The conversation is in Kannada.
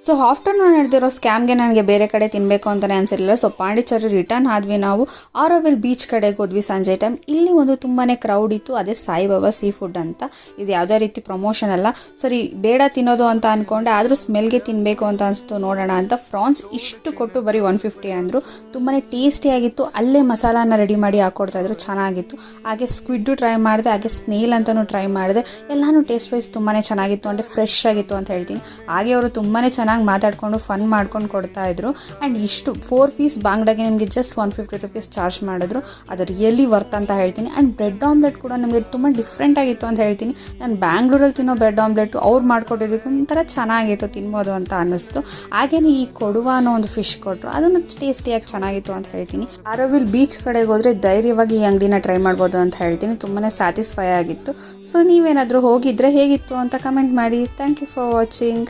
ಸೊ ಆಫ್ಟರ್ನೂನ್ ನಡೆದಿರೋ ಸ್ಕ್ಯಾಮ್ಗೆ ನನಗೆ ಬೇರೆ ಕಡೆ ತಿನ್ನಬೇಕು ಅಂತಲೇ ಅನಿಸಿರಲಿಲ್ಲ. ಸೊ ಪಾಂಡಿಚೇರಿ ರಿಟರ್ನ್ ಆದ್ವಿ. ನಾವು ಆರೋವಿಲ್ ಬೀಚ್ ಕಡೆಗೆ ಹೋದ್ವಿ ಸಂಜೆ ಟೈಮ್. ಇಲ್ಲಿ ಒಂದು ತುಂಬಾ ಕ್ರೌಡ್ ಇತ್ತು. ಅದೇ ಸಾಯಿಬಾಬಾ ಸೀ ಫುಡ್ ಅಂತ. ಇದು ಯಾವುದೇ ರೀತಿ ಪ್ರಮೋಷನ್ ಅಲ್ಲ. ಸರಿ ಬೇಡ ತಿನ್ನೋದು ಅಂತ ಅಂದ್ಕೊಂಡೆ, ಆದರೂ ಸ್ಮೆಲ್ಗೆ ತಿನ್ನಬೇಕು ಅಂತ ಅನಿಸ್ತು. ನೋಡೋಣ ಅಂತ ಫ್ರಾನ್ಸ್ ಇಷ್ಟು ಕೊಟ್ಟು ಬರೀ 150 ಅಂದರು. ತುಂಬಾ ಟೇಸ್ಟಿಯಾಗಿತ್ತು. ಅಲ್ಲೇ ಮಸಾಲಾನ ರೆಡಿ ಮಾಡಿ ಹಾಕ್ಕೊಡ್ತಾಯಿದ್ರು, ಚೆನ್ನಾಗಿತ್ತು. ಹಾಗೆ ಸ್ಕ್ವಿಡ್ಡು ಟ್ರೈ ಮಾಡಿದೆ, ಹಾಗೆ ಸ್ನೇಲ್ ಅಂತಲೂ ಟ್ರೈ ಮಾಡಿದೆ. ಎಲ್ಲನೂ ಟೇಸ್ಟ್ ವೈಸ್ ತುಂಬಾ ಚೆನ್ನಾಗಿತ್ತು, ಅಂದರೆ ಫ್ರೆಶ್ ಆಗಿತ್ತು ಅಂತ ಹೇಳ್ತೀನಿ. ಹಾಗೆ ಅವರು ತುಂಬಾ ಚೆನ್ನಾಗಿ ಮಾತಾಡ್ಕೊಂಡು ಫನ್ ಮಾಡ್ಕೊಂಡು ಕೊಡ್ತಾ ಇದ್ರು. ಆ್ಯಂಡ್ ಇಷ್ಟು 4 ಪೀಸ್ ಬಾಂಗ್ಡಾಗೆ ನಿಮಗೆ ಜಸ್ಟ್ 150 ರುಪೀಸ್ ಚಾರ್ಜ್ ಮಾಡಿದ್ರು. ಅದು ರಿಯಲಿ ವರ್ತ್ ಅಂತ ಹೇಳ್ತೀನಿ. ಆ್ಯಂಡ್ ಬ್ರೆಡ್ ಆಮ್ಲೆಟ್ ಕೂಡ ನಮಗೆ ತುಂಬ ಡಿಫ್ರೆಂಟ್ ಆಗಿತ್ತು ಅಂತ ಹೇಳ್ತೀನಿ. ನಾನು ಬ್ಯಾಂಗ್ಳೂರಲ್ಲಿ ತಿನ್ನೋ ಬ್ರೆಡ್ ಆಮ್ಲೆಟು ಅವ್ರು ಮಾಡ್ಕೊಟ್ಟಿದ್ದಕ್ಕೆ ಒಂಥರ ಚೆನ್ನಾಗಿತ್ತು, ತಿನ್ಬೋದು ಅಂತ ಅನ್ನಿಸ್ತು. ಹಾಗೇನೆ ಈ ಕೊಡುವ ಅನ್ನೋ ಒಂದು ಫಿಶ್ ಕೊಟ್ಟರು, ಅದನ್ನು ಟೇಸ್ಟಿಯಾಗಿ ಚೆನ್ನಾಗಿತ್ತು ಅಂತ ಹೇಳ್ತೀನಿ. ಆರೋವಿಲ್ ಬೀಚ್ ಕಡೆಗೆ ಹೋದರೆ ಧೈರ್ಯವಾಗಿ ಈ ಅಂಗಡಿನ ಟ್ರೈ ಮಾಡ್ಬೋದು ಅಂತ ಹೇಳ್ತೀನಿ. ತುಂಬಾ ಸ್ಯಾಟಿಸ್ಫೈ ಆಗಿತ್ತು. ಸೊ ನೀವೇನಾದರೂ ಹೋಗಿದ್ರೆ ಹೇಗಿತ್ತು ಅಂತ ಕಮೆಂಟ್ ಮಾಡಿ. Thank you for watching.